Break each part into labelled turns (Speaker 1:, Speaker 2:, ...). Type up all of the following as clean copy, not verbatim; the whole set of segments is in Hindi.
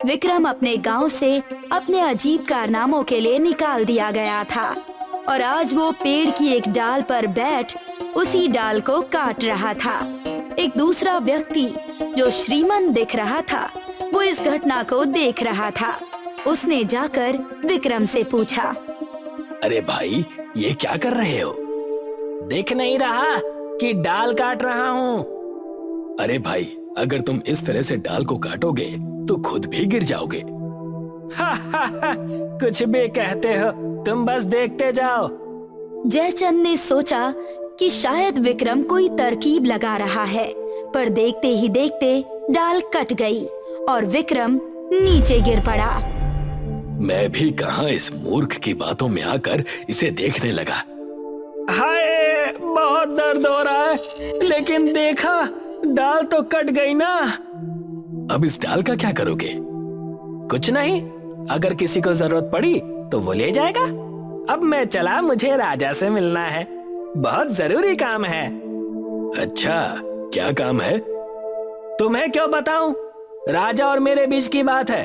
Speaker 1: विक्रम अपने गांव से अपने अजीब कारनामों के लिए निकाल दिया गया था और आज वो पेड़ की एक डाल पर बैठ उसी डाल को काट रहा था। एक दूसरा व्यक्ति जो श्रीमंत दिख रहा था, वो इस घटना को देख रहा था। उसने जाकर विक्रम से पूछा,
Speaker 2: अरे भाई, ये क्या कर रहे हो? देख नहीं रहा कि डाल काट रहा हूँ। अरे भाई, अगर तुम इस तरह से डाल को काटोगे तो खुद भी गिर जाओगे। कुछ भी कहते हो, तुम बस देखते जाओ।
Speaker 1: जयचंद ने सोचा कि शायद विक्रम कोई तरकीब लगा रहा है, पर देखते ही देखते डाल कट गई और विक्रम नीचे गिर पड़ा।
Speaker 2: मैं भी कहां इस मूर्ख की बातों में आकर इसे देखने लगा। हाय, बहुत दर्द हो रहा है, लेकिन देखा, डाल तो कट गई ना। अब इस डाल का क्या करोगे? कुछ नहीं, अगर किसी को जरूरत पड़ी तो वो ले जाएगा। अब मैं चला, मुझे राजा से मिलना है, बहुत जरूरी काम है। अच्छा, क्या काम है? तुम्हें क्यों बताऊं? राजा और मेरे बीच की बात है।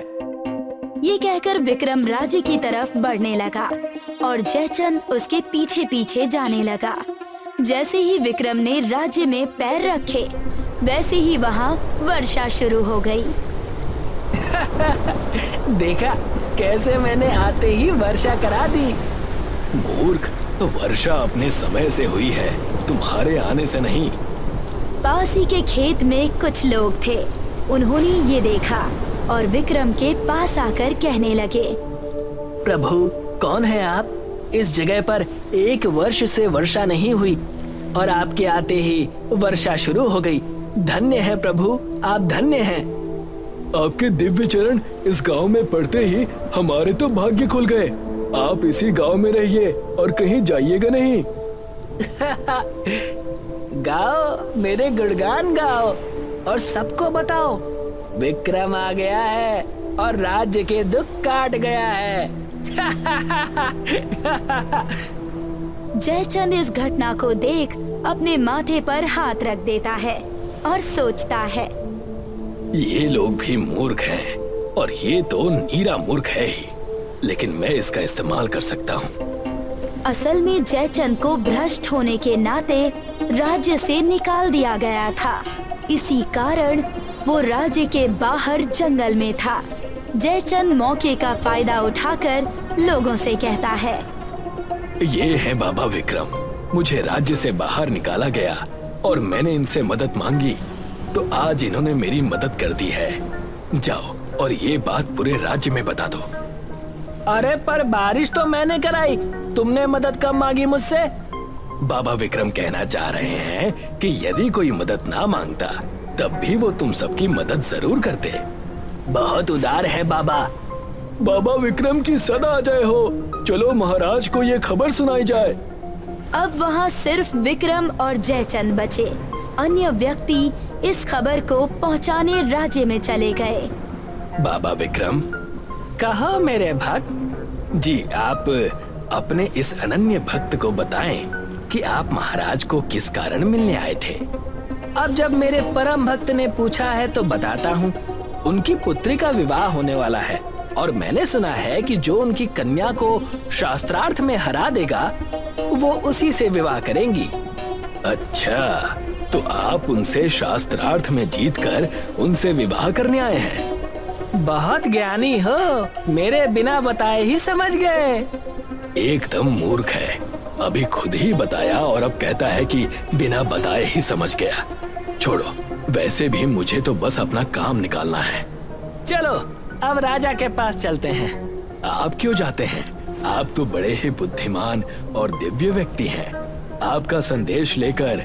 Speaker 1: ये कहकर विक्रम राज्य की तरफ बढ़ने लगा और जयचंद उसके पीछे पीछे जाने लगा। जैसे ही विक्रम ने राज्य में पैर रखे, वैसे ही वहाँ वर्षा शुरू हो गई।
Speaker 2: देखा कैसे मैंने आते ही वर्षा करा दी। मूर्ख, वर्षा अपने समय से हुई है, तुम्हारे आने से नहीं।
Speaker 1: पास ही के खेत में कुछ लोग थे। उन्होंने ये देखा और विक्रम के पास आकर कहने लगे,
Speaker 2: प्रभु, कौन है आप? इस जगह पर 1 वर्ष से वर्षा नहीं हुई और आपके आते ही वर्षा शुरू हो गई। धन्य है प्रभु, आप धन्य हैं। आपके दिव्य चरण इस गांव में पड़ते ही हमारे तो भाग्य खुल गए। आप इसी गांव में रहिए और कहीं जाइएगा नहीं। गाओ, मेरे गुणगान गाओ और सबको बताओ, विक्रम आ गया है और राज्य के दुख काट गया है।
Speaker 1: जयचंद इस घटना को देख अपने माथे पर हाथ रख देता है और सोचता है,
Speaker 2: ये लोग भी मूर्ख हैं और ये तो नीरा मूर्ख है ही, लेकिन मैं इसका इस्तेमाल कर सकता हूँ।
Speaker 1: असल में जयचंद को भ्रष्ट होने के नाते राज्य से निकाल दिया गया था। इसी कारण वो राज्य के बाहर जंगल में था। जयचंद मौके का फायदा उठाकर लोगों से कहता है,
Speaker 2: ये है बाबा विक्रम, मुझे राज्य से बाहर निकाला गया और मैंने इनसे मदद मांगी तो आज इन्होंने मेरी मदद कर दी है। जाओ और ये बात पूरे राज्य में बता दो। अरे पर बारिश तो मैंने कराई, तुमने मदद कब मांगी मुझसे? बाबा विक्रम कहना चाह रहे हैं कि यदि कोई मदद ना मांगता तब भी वो तुम सबकी मदद जरूर करते। बहुत उदार है बाबा। बाबा विक्रम की सदा जय हो। चलो महाराज को ये खबर सुनाई जाए।
Speaker 1: अब वहाँ सिर्फ विक्रम और जयचंद बचे। अन्य व्यक्ति इस खबर को पहुँचाने राज्य में चले गए।
Speaker 2: बाबा विक्रम, कहा मेरे भक्त जी, आप अपने इस अनन्य भक्त को बताएं कि आप महाराज को किस कारण मिलने आए थे। अब जब मेरे परम भक्त ने पूछा है तो बताता हूँ। उनकी पुत्री का विवाह होने वाला है और मैंने सुना है कि जो उनकी कन्या को शास्त्रार्थ में हरा देगा वो उसी से विवाह करेंगी। अच्छा, तो आप उनसे शास्त्रार्थ में जीतकर उनसे विवाह करने आए हैं। बहुत ज्ञानी हो, मेरे बिना बताए ही समझ गए। एकदम मूर्ख है, अभी खुद ही बताया और अब कहता है कि बिना बताए ही समझ गया। छोड़ो, वैसे भी मुझे तो बस अपना काम निकालना है। चलो अब राजा के पास चलते हैं। आप क्यों जाते हैं? आप तो बड़े ही बुद्धिमान और दिव्य व्यक्ति हैं। आपका संदेश लेकर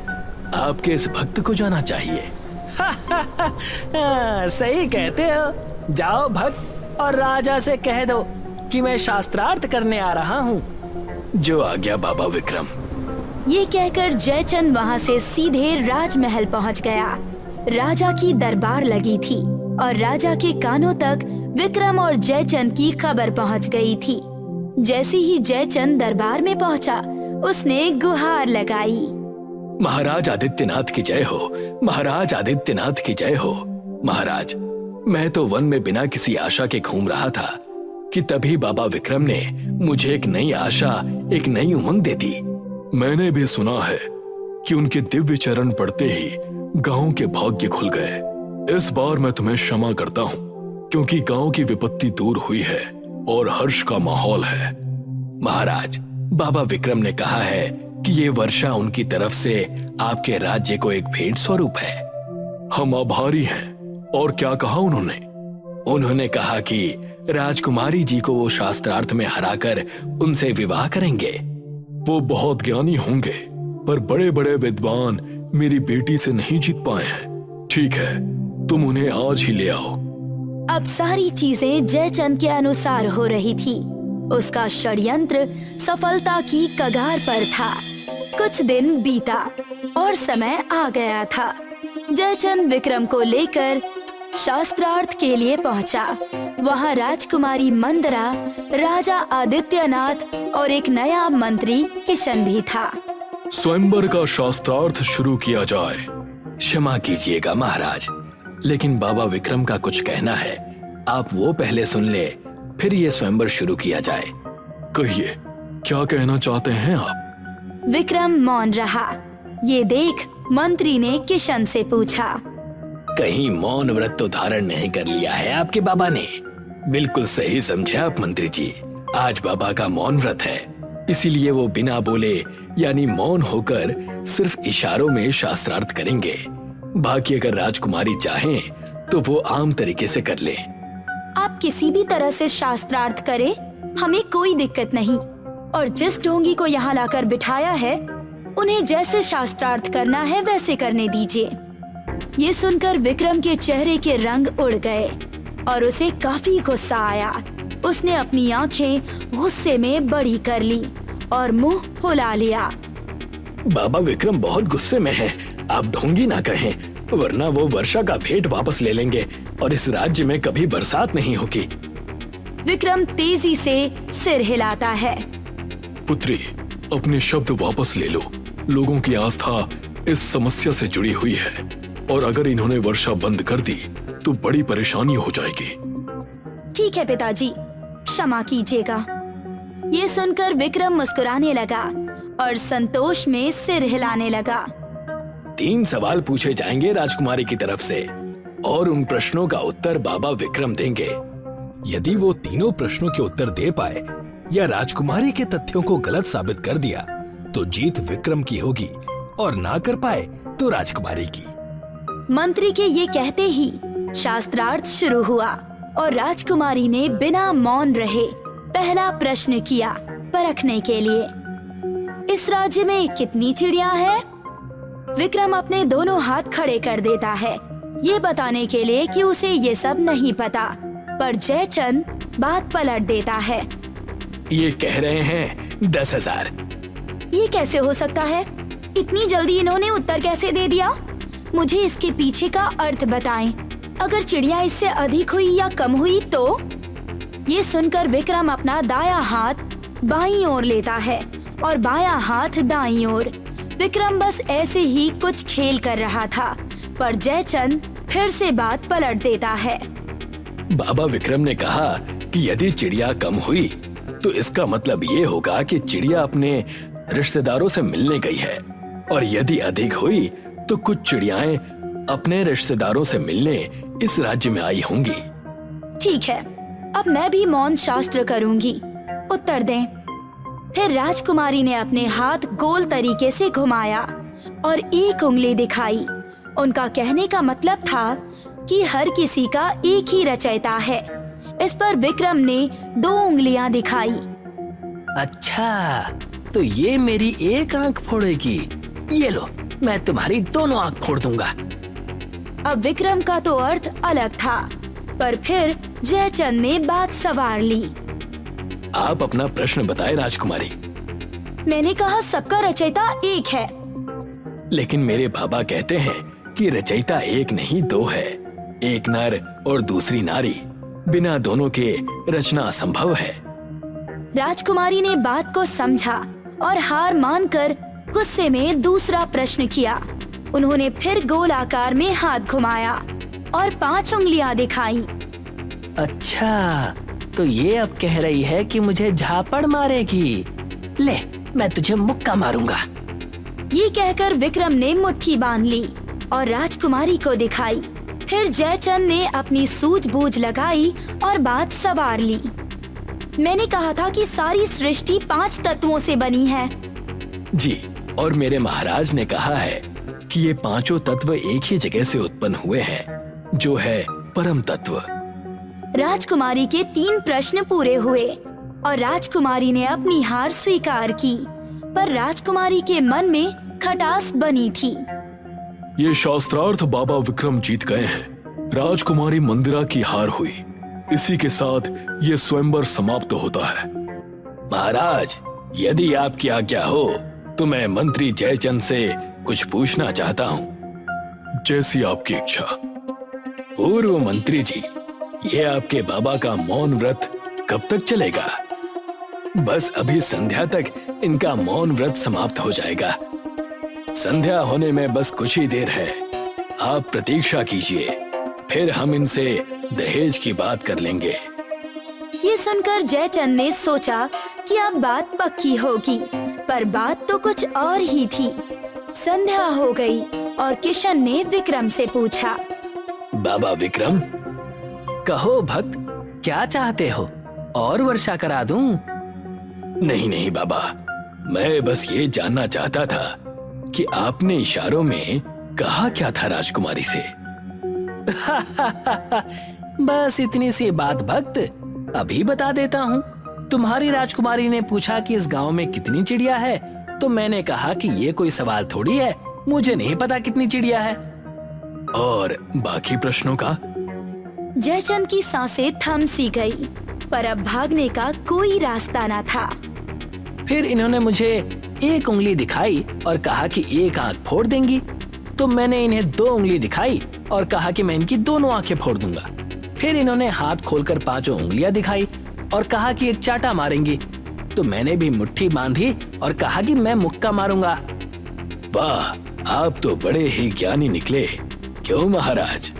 Speaker 2: आपके इस भक्त को जाना चाहिए। सही कहते हो। जाओ भक्त और राजा से कह दो कि मैं शास्त्रार्थ करने आ रहा हूँ। जो आ गया बाबा विक्रम।
Speaker 1: ये कहकर जयचंद वहाँ से सीधे राजमहल पहुँच गया। राजा की दरबार लगी थी और राजा के कानों तक विक्रम और जयचंद की खबर पहुँच गई थी। जैसे ही जयचंद दरबार में पहुँचा, उसने गुहार लगाई।
Speaker 2: महाराज आदित्यनाथ की जय हो, महाराज आदित्यनाथ की जय हो। महाराज, मैं तो वन में बिना किसी आशा के घूम रहा था कि तभी बाबा विक्रम ने मुझे एक नई आशा, एक नई उमंग दे दी। मैंने भी सुना है कि उनके दिव्य चरण पड़ते ही गांव के भाग्य खुल गए। इस बार मैं तुम्हें क्षमा करता हूँ, क्योंकि गांव की विपत्ति दूर हुई है और हर्ष का माहौल है। महाराज, बाबा विक्रम ने कहा है कि ये वर्षा उनकी तरफ से आपके राज्य को एक भेंट स्वरूप है। हम आभारी हैं। और क्या कहा उन्होंने? उन्होंने कहा कि राजकुमारी जी को वो शास्त्रार्थ में हराकर उनसे विवाह करेंगे। वो बहुत ज्ञानी होंगे, पर बड़े बड़े विद्वान मेरी बेटी से नहीं जीत पाए हैं। ठीक है, तुम उन्हें आज ही ले आओ।
Speaker 1: अब सारी चीजें जयचंद के अनुसार हो रही थी। उसका षड्यंत्र सफलता की कगार पर था। कुछ दिन बीता और समय आ गया था। जयचंद विक्रम को लेकर शास्त्रार्थ के लिए पहुंचा। वहां राजकुमारी मंदरा, राजा आदित्यनाथ और एक नया मंत्री किशन भी था।
Speaker 2: स्वयंवर का शास्त्रार्थ शुरू किया जाए। क्षमा कीजिएगा महाराज, लेकिन बाबा विक्रम का कुछ कहना है। आप वो पहले सुन ले, फिर ये स्वयंवर शुरू किया जाए। कहिए, क्या कहना चाहते हैं आप?
Speaker 1: विक्रम मौन रहा। ये देख मंत्री ने किशन से पूछा,
Speaker 2: कहीं मौन व्रत तो धारण नहीं कर लिया है आपके बाबा ने? बिल्कुल सही समझे आप मंत्री जी। आज बाबा का मौन व्रत है, इसीलिए वो बिना बोले यानी मौन होकर सिर्फ इशारों में शास्त्रार्थ करेंगे। बाकी अगर राजकुमारी चाहें तो वो आम तरीके से कर ले।
Speaker 1: आप किसी भी तरह से शास्त्रार्थ करें, हमें कोई दिक्कत नहीं। और जिस ढोंगी को यहाँ लाकर बिठाया है, उन्हें जैसे शास्त्रार्थ करना है वैसे करने दीजिए। ये सुनकर विक्रम के चेहरे के रंग उड़ गए और उसे काफी गुस्सा आया। उसने अपनी आंखें गुस्से में बड़ी कर ली और मुंह फुला लिया।
Speaker 2: बाबा विक्रम बहुत गुस्से में हैं। आप ढोंगी ना कहें, वरना वो वर्षा का भेंट वापस ले लेंगे और इस राज्य में कभी बरसात नहीं होगी।
Speaker 1: विक्रम तेजी से सिर हिलाता है।
Speaker 2: पुत्री, अपने शब्द वापस ले लो। लोगों की आस्था इस समस्या से जुड़ी हुई है और अगर इन्होंने वर्षा बंद कर दी तो बड़ी परेशानी हो जाएगी।
Speaker 1: ठीक है पिताजी, क्षमा कीजिएगा। ये सुनकर विक्रम मुस्कुराने लगा और संतोष में सिर हिलाने लगा।
Speaker 2: 3 सवाल पूछे जाएंगे राजकुमारी की तरफ से और उन प्रश्नों का उत्तर बाबा विक्रम देंगे। यदि वो तीनों प्रश्नों के उत्तर दे पाए या राजकुमारी के तथ्यों को गलत साबित कर दिया तो जीत विक्रम की होगी और ना कर पाए तो राजकुमारी की।
Speaker 1: मंत्री के ये कहते ही शास्त्रार्थ शुरू हुआ और राजकुमारी ने बिना मौन रहे पहला प्रश्न किया परखने के लिए। इस राज्य में कितनी चिड़िया है? विक्रम अपने दोनों हाथ खड़े कर देता है, ये बताने के लिए कि उसे ये सब नहीं पता, पर जयचंद बात पलट देता है।
Speaker 2: ये कह रहे हैं 10,000।
Speaker 1: ये कैसे हो सकता है? इतनी जल्दी इन्होंने उत्तर कैसे दे दिया? मुझे इसके पीछे का अर्थ बताएं। अगर चिड़िया इससे अधिक हुई या कम हुई तो? ये सुनकर विक्रम अपना दायां हाथ बाईं ओर लेता है और बायां हाथ दाईं ओर। विक्रम बस ऐसे ही कुछ खेल कर रहा था, पर जयचंद फिर से बात पलट देता है।
Speaker 2: बाबा विक्रम ने कहा कि यदि चिड़िया कम हुई तो इसका मतलब ये होगा कि चिड़िया अपने रिश्तेदारों से मिलने गई है, और यदि अधिक हुई तो कुछ चिड़ियाएं अपने रिश्तेदारों से मिलने इस राज्य में आई होंगी।
Speaker 1: ठीक है, अब मैं भी मौन शास्त्र करूंगी। उत्तर दें। फिर राजकुमारी ने अपने हाथ गोल तरीके से घुमाया और एक उंगली दिखाई। उनका कहने का मतलब था कि हर किसी का एक ही रचयिता है। इस पर विक्रम ने 2 उंगलियां दिखाई।
Speaker 2: अच्छा, तो ये मेरी एक आंख फोड़ेगी। ये लो, मैं तुम्हारी दोनों आंख फोड़ दूंगा।
Speaker 1: अब विक्रम का तो अर्थ अलग था, पर फिर जयचंद ने बात संवार ली।
Speaker 2: आप अपना प्रश्न बताएं राजकुमारी।
Speaker 1: मैंने कहा सबका रचयिता एक है।
Speaker 2: लेकिन मेरे बाबा कहते हैं कि रचयिता एक नहीं 2 है। एक नर और दूसरी नारी, बिना दोनों के रचना असंभव है।
Speaker 1: राजकुमारी ने बात को समझा और हार मानकर गुस्से में दूसरा प्रश्न किया। उन्होंने फिर गोल आकार में हाथ घुमाया और 5 उंगलियां दिखाई।
Speaker 2: अच्छा, तो ये अब कह रही है कि मुझे झापड़ मारेगी। ले, मैं तुझे मुक्का मारूंगा।
Speaker 1: ये कहकर विक्रम ने मुट्ठी बांध ली और राजकुमारी को दिखाई। फिर जयचंद ने अपनी सूझबूझ लगाई और बात सवार ली। मैंने कहा था कि सारी सृष्टि 5 तत्वों से बनी है।
Speaker 2: जी, और मेरे महाराज ने कहा है कि ये 5 तत्व एक ही जगह से उत्पन्न हुए हैं, जो है परम तत्व।
Speaker 1: राजकुमारी के 3 प्रश्न पूरे हुए और राजकुमारी ने अपनी हार स्वीकार की, पर राजकुमारी के मन में खटास बनी थी।
Speaker 3: ये शास्त्रार्थ बाबा विक्रम जीत गए हैं। राजकुमारी मंदिरा की हार हुई। इसी के साथ ये स्वयंवर समाप्त होता है।
Speaker 2: महाराज, यदि आपकी आज्ञा हो तो मैं मंत्री जयचंद से कुछ पूछना चाहता हूँ।
Speaker 3: जैसी आपकी इच्छा।
Speaker 2: पूर्व मंत्री जी, ये आपके बाबा का मौन व्रत कब तक चलेगा? बस अभी संध्या तक इनका मौन व्रत समाप्त हो जाएगा। संध्या होने में बस कुछ ही देर है। आप प्रतीक्षा कीजिए, फिर हम इनसे दहेज की बात कर लेंगे।
Speaker 1: ये सुनकर जयचंद ने सोचा कि अब बात पक्की होगी, पर बात तो कुछ और ही थी। संध्या हो गई और किशन ने विक्रम से पूछा,
Speaker 2: बाबा विक्रम, कहो भक्त, क्या चाहते हो? और वर्षा करा दूं? नहीं नहीं बाबा, मैं बस ये जानना चाहता था कि आपने इशारों में कहा क्या था राजकुमारी से। बस इतनी सी बात भक्त, अभी बता देता हूँ। तुम्हारी राजकुमारी ने पूछा कि इस गांव में कितनी चिड़िया है, तो मैंने कहा कि ये कोई सवाल थोड़ी है, मुझे नहीं पता कितनी चिड़िया है। और बाकी प्रश्नों का?
Speaker 1: जयचंद की सांसें थम सी गई, पर अब भागने का कोई रास्ता न था।
Speaker 2: फिर इन्होंने मुझे 1 उंगली दिखाई और कहा कि 1 आंख फोड़ देंगी, तो मैंने इन्हें 2 उंगली दिखाई और कहा कि मैं इनकी दोनों आंखें फोड़ दूंगा। फिर इन्होंने हाथ खोलकर 5 उंगलियां दिखाई और कहा कि 1 चाटा मारेंगी, तो मैंने भी मुट्ठी बांधी और कहा कि मैं मुक्का मारूंगा।
Speaker 3: वाह, आप तो बड़े ही ज्ञानी निकले। क्यों महाराज?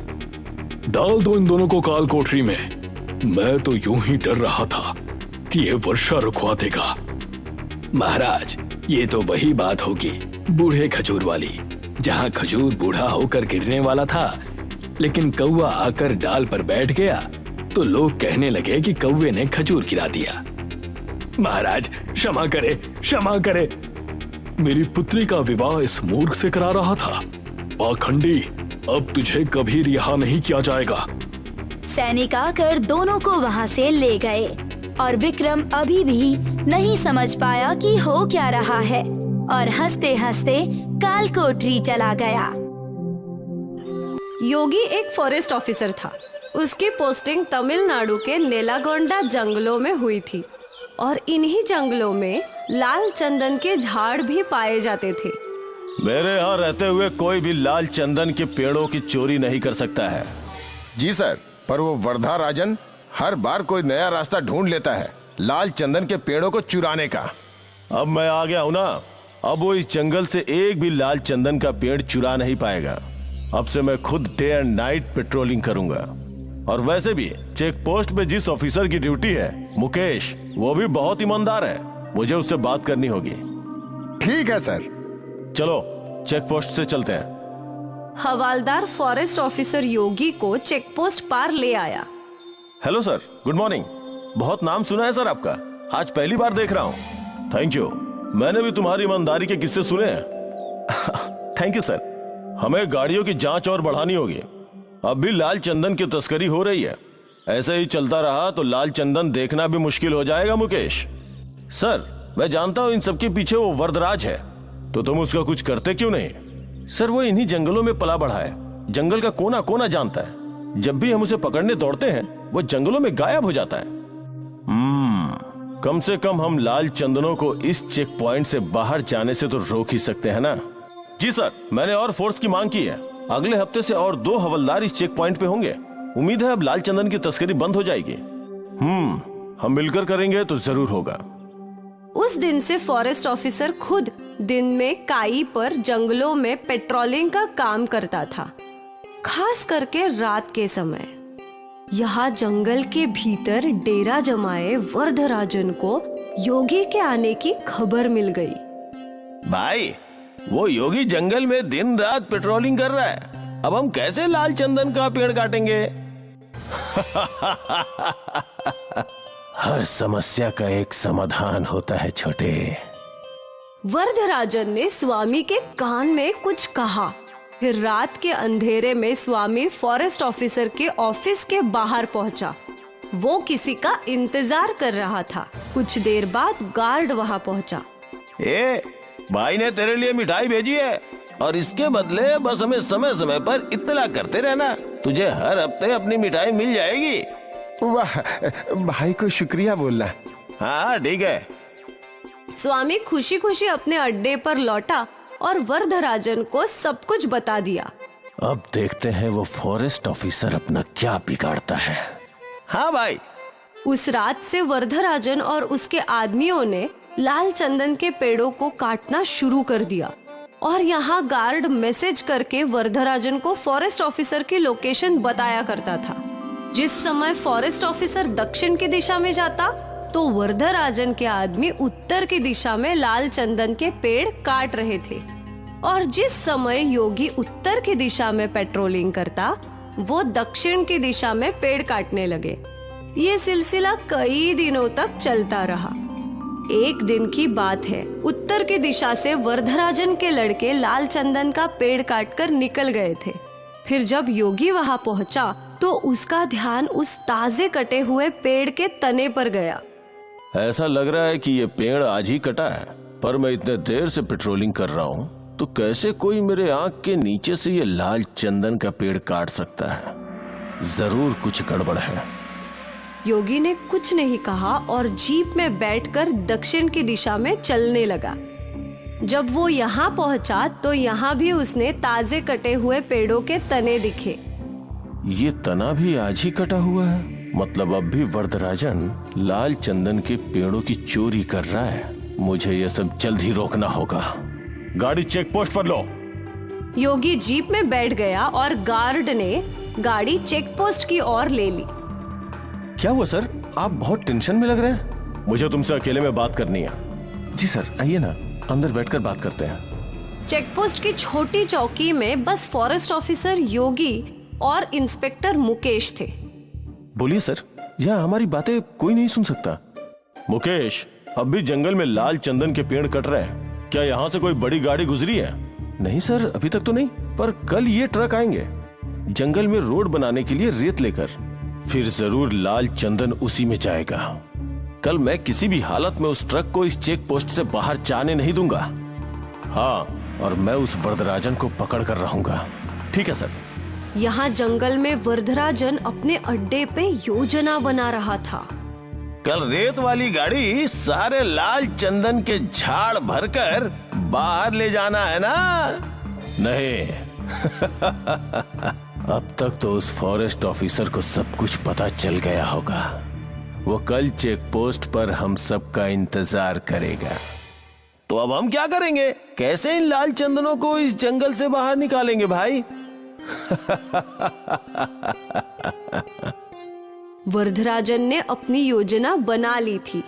Speaker 3: डाल दो इन दोनों को काल कोठरी में। मैं तो यूं ही डर रहा था कि ये वर्षा रुकवा देगा।
Speaker 2: महाराज, ये तो वही बात होगी बूढ़े खजूर वाली, जहाँ खजूर बूढ़ा होकर गिरने वाला था, लेकिन कौवा आकर डाल पर बैठ गया तो लोग कहने लगे कि कौवे ने खजूर गिरा दिया। महाराज, क्षमा करे, क्षमा करे।
Speaker 3: मेरी पुत्री का विवाह इस मूर्ख से करा रहा था। पाखंडी, अब तुझे कभी रिहा नहीं किया जाएगा।
Speaker 1: सैनिक आकर दोनों को वहाँ से ले गए और विक्रम अभी भी नहीं समझ पाया कि हो क्या रहा है और हंसते हंसते काल कोठरी चला गया।
Speaker 4: योगी एक फॉरेस्ट ऑफिसर था। उसकी पोस्टिंग तमिलनाडु के नेलागोंडा जंगलों में हुई थी और इन्हीं जंगलों में लाल चंदन के झाड़ भी पाए जाते थे।
Speaker 5: मेरे यहाँ रहते हुए कोई भी लाल चंदन के पेड़ों की चोरी नहीं कर सकता है।
Speaker 6: जी सर, पर वो वर्धा राजन हर बार कोई नया रास्ता ढूंढ लेता है लाल चंदन के पेड़ों को चुराने का।
Speaker 5: अब मैं आ गया हूँ ना, अब वो इस जंगल से एक भी लाल चंदन का पेड़ चुरा नहीं पाएगा। अब से मैं खुद डे एंड नाइट पेट्रोलिंग करूंगा। और वैसे भी चेक पोस्ट पे जिस ऑफिसर की ड्यूटी है, मुकेश, वो भी बहुत ईमानदार है। मुझे उससे बात करनी होगी।
Speaker 6: ठीक है सर।
Speaker 5: चलो चेक पोस्ट से चलते हैं।
Speaker 4: हवालदार फॉरेस्ट ऑफिसर योगी को चेक पोस्ट पार ले आया।
Speaker 5: Hello sir, good morning. बहुत नाम सुना है सर आपका, आज पहली बार देख रहा हूँ। थैंक यू, मैंने भी तुम्हारी ईमानदारी के किस्से सुने हैं। Thank you sir. हमें गाड़ियों की जांच और बढ़ानी होगी। अब भी लाल चंदन की तस्करी हो रही है। ऐसे ही चलता रहा तो लाल चंदन देखना भी मुश्किल हो जाएगा मुकेश। सर, मैं जानता हूँ इन सबके पीछे वो वरदराज है, तो तुम उसका कुछ करते क्यों नहीं? सर, वो इन्हीं जंगलों में पला बढ़ा है, जंगल का कोना कोना जानता है। जब भी हम उसे पकड़ने दौड़ते हैं वो जंगलों में गायब हो जाता है। कम से कम हम लाल चंदनों को इस चेक पॉइंट से बाहर जाने से तो रोक ही सकते हैं ना? जी सर, मैंने और फोर्स की मांग की है। अगले हफ्ते से और 2 हवलदार इस चेक पॉइंट पे होंगे। उम्मीद है अब लाल चंदन की तस्करी बंद हो जाएगी। हम मिलकर करेंगे तो जरूर होगा।
Speaker 4: उस दिन से फॉरेस्ट ऑफिसर खुद दिन में काई पर जंगलों में पेट्रोलिंग का काम करता था। खास करके रात के समय। यहाँ जंगल के भीतर डेरा जमाए वर्धराजन को योगी के आने की खबर मिल गई।
Speaker 5: भाई, वो योगी जंगल में दिन रात पेट्रोलिंग कर रहा है। अब हम कैसे लाल चंदन का पेड़ काटेंगे? हर समस्या का एक समाधान होता है छोटे।
Speaker 4: वर्धराजन ने स्वामी के कान में कुछ कहा। फिर रात के अंधेरे में स्वामी फॉरेस्ट ऑफिसर के ऑफिस के बाहर पहुंचा। वो किसी का इंतजार कर रहा था। कुछ देर बाद गार्ड वहां पहुंचा।
Speaker 5: भाई ने तेरे लिए मिठाई भेजी है और इसके बदले बस हमें समय समय पर इत्तला करते रहना। तुझे हर हफ्ते अपनी मिठाई मिल जाएगी।
Speaker 6: वाह, भाई को शुक्रिया बोलना।
Speaker 5: हाँ ठीक है।
Speaker 4: स्वामी खुशी खुशी अपने अड्डे पर लौटा और वर्धराजन को सब कुछ बता दिया।
Speaker 5: अब देखते हैं वो फॉरेस्ट ऑफिसर अपना क्या बिगाड़ता है। हाँ भाई।
Speaker 4: उस रात से वर्धराजन और उसके आदमियों ने लाल चंदन के पेड़ों को काटना शुरू कर दिया और यहाँ गार्ड मैसेज करके वर्धराजन को फॉरेस्ट ऑफिसर की लोकेशन बताया करता था। जिस समय फॉरेस्ट ऑफिसर दक्षिण की दिशा में जाता तो वर्धराजन के आदमी उत्तर की दिशा में लाल चंदन के पेड़ काट रहे थे, और जिस समय योगी उत्तर की दिशा में पेट्रोलिंग करता वो दक्षिण की दिशा में पेड़ काटने लगे। ये सिलसिला कई दिनों तक चलता रहा। एक दिन की बात है, उत्तर की दिशा से वर्धराजन के लड़के लाल चंदन का पेड़ काटकर निकल गए थे। फिर जब योगी वहां पहुंचा तो उसका ध्यान उस ताजे कटे हुए पेड़ के तने पर गया।
Speaker 5: ऐसा लग रहा है कि ये पेड़ आज ही कटा है, पर मैं इतने देर से पेट्रोलिंग कर रहा हूँ तो कैसे कोई मेरे आंख के नीचे से ये लाल चंदन का पेड़ काट सकता है? जरूर कुछ गड़बड़ है।
Speaker 4: योगी ने कुछ नहीं कहा और जीप में बैठकर दक्षिण की दिशा में चलने लगा। जब वो यहाँ पहुंचा तो यहाँ भी उसने ताजे कटे हुए पेड़ों के तने दिखे।
Speaker 5: ये तना भी आज ही कटा हुआ है, मतलब अब भी वर्धराजन लाल चंदन के पेड़ों की चोरी कर रहा है। मुझे ये सब जल्द ही रोकना होगा। गाड़ी चेक पोस्ट पर लो।
Speaker 4: योगी जीप में बैठ गया और गार्ड ने गाड़ी चेक पोस्ट की ओर ले ली।
Speaker 5: क्या हुआ सर, आप बहुत टेंशन में लग रहे हैं। मुझे तुमसे अकेले में बात करनी है। जी सर, आइए ना, अंदर बैठकर बात करते हैं।
Speaker 4: चेक पोस्ट की छोटी चौकी में बस फॉरेस्ट ऑफिसर योगी और इंस्पेक्टर मुकेश थे।
Speaker 5: बोलिए सर, यहाँ हमारी बातें कोई नहीं सुन सकता। मुकेश, अब भी जंगल में लाल चंदन के पेड़ कट रहे हैं। क्या यहाँ से कोई बड़ी गाड़ी गुजरी है? नहीं सर, अभी तक तो नहीं, पर कल ये ट्रक आएंगे जंगल में रोड बनाने के लिए रेत लेकर। फिर जरूर लाल चंदन उसी में जाएगा। कल मैं किसी भी हालत में उस ट्रक को इस चेक पोस्ट से बाहर जाने नहीं दूंगा। हाँ, और मैं उस वर्धराजन को पकड़ कर रहूंगा। ठीक है सर।
Speaker 4: यहाँ जंगल में वर्धराजन अपने अड्डे पे योजना बना रहा था।
Speaker 5: कल रेत वाली गाड़ी सारे लाल चंदन के झाड़ भरकर बाहर ले जाना है ना? नहीं। अब तक तो उस फॉरेस्ट ऑफिसर को सब कुछ पता चल गया होगा। वो कल चेक पोस्ट पर हम सबका इंतजार करेगा। तो अब हम क्या करेंगे? कैसे इन लाल चंदनों को इस जंगल से बाहर निकालेंगे भाई?
Speaker 4: वर्धराजन ने अपनी योजना बना ली थी।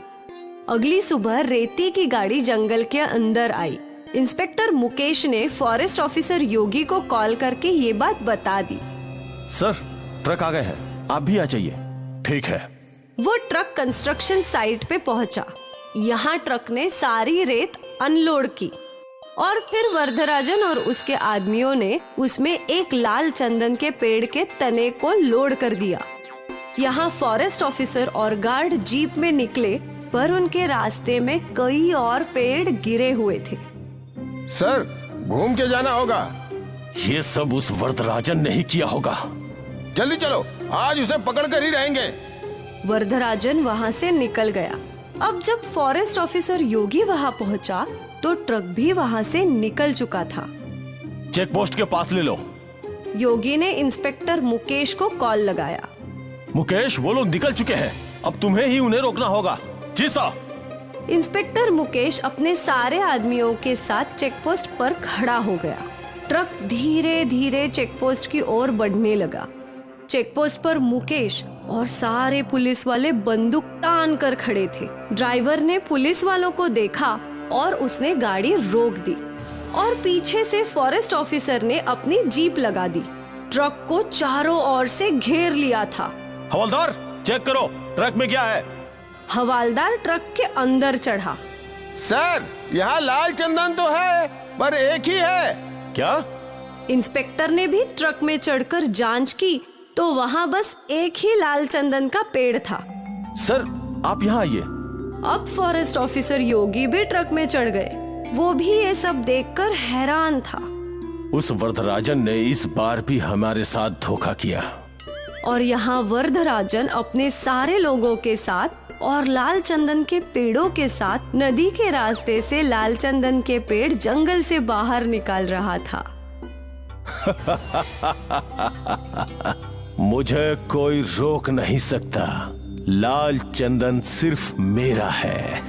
Speaker 4: अगली सुबह रेती की गाड़ी जंगल के अंदर आई। इंस्पेक्टर मुकेश ने फॉरेस्ट ऑफिसर योगी को कॉल करके ये बात बता दी।
Speaker 5: सर, ट्रक आ गए हैं, आप भी आ जाइए। ठीक है।
Speaker 4: वो ट्रक कंस्ट्रक्शन साइट पे पहुंचा। यहाँ ट्रक ने सारी रेत अनलोड की और फिर वर्धराजन और उसके आदमियों ने उसमें एक लाल चंदन के पेड़ के तने को लोड कर दिया। यहाँ फॉरेस्ट ऑफिसर और गार्ड जीप में निकले, पर उनके रास्ते में कई और पेड़ गिरे हुए थे।
Speaker 6: सर, घूम के जाना होगा।
Speaker 5: ये सब उस वर्धराजन ने ही किया होगा।
Speaker 6: जल्दी चलो, आज उसे पकड़ कर ही रहेंगे।
Speaker 4: वर्धराजन वहाँ से निकल गया। अब जब फॉरेस्ट ऑफिसर योगी वहाँ पहुँचा तो ट्रक भी वहाँ से निकल चुका था।
Speaker 5: चेक पोस्ट के पास ले लो।
Speaker 4: योगी ने इंस्पेक्टर मुकेश को कॉल लगाया।
Speaker 5: मुकेश, वो लोग निकल चुके हैं, अब तुम्हें ही उन्हें रोकना होगा। जी साहब।
Speaker 4: इंस्पेक्टर मुकेश अपने सारे आदमियों के साथ चेक पोस्ट पर खड़ा हो गया। ट्रक धीरे धीरे चेकपोस्ट की ओर बढ़ने लगा। चेकपोस्ट पर मुकेश और सारे पुलिस वाले बंदूक तान कर खड़े थे। ड्राइवर ने पुलिस वालों को देखा और उसने गाड़ी रोक दी और पीछे से फॉरेस्ट ऑफिसर ने अपनी जीप लगा दी। ट्रक को चारों ओर से घेर लिया था।
Speaker 5: हवलदार, चेक करो ट्रक में क्या है।
Speaker 4: हवलदार ट्रक के अंदर चढ़ा।
Speaker 6: सर, यहाँ लाल चंदन तो है, पर एक ही है।
Speaker 5: क्या?
Speaker 4: इंस्पेक्टर ने भी ट्रक में चढ़कर जांच की तो वहाँ बस एक ही लाल चंदन का पेड़ था।
Speaker 5: सर, आप यहाँ आइए।
Speaker 4: अब फॉरेस्ट ऑफिसर योगी भी ट्रक में चढ़ गए। वो भी ये सब देखकर हैरान था।
Speaker 5: उस वरदराजन ने इस बार भी हमारे साथ धोखा किया।
Speaker 4: और यहाँ वरदराजन अपने सारे लोगों के साथ और लाल चंदन के पेड़ों के साथ नदी के रास्ते से लाल चंदन के पेड़ जंगल से बाहर निकाल रहा था।
Speaker 5: मुझे कोई रोक नहीं सकता। लाल चंदन सिर्फ मेरा है।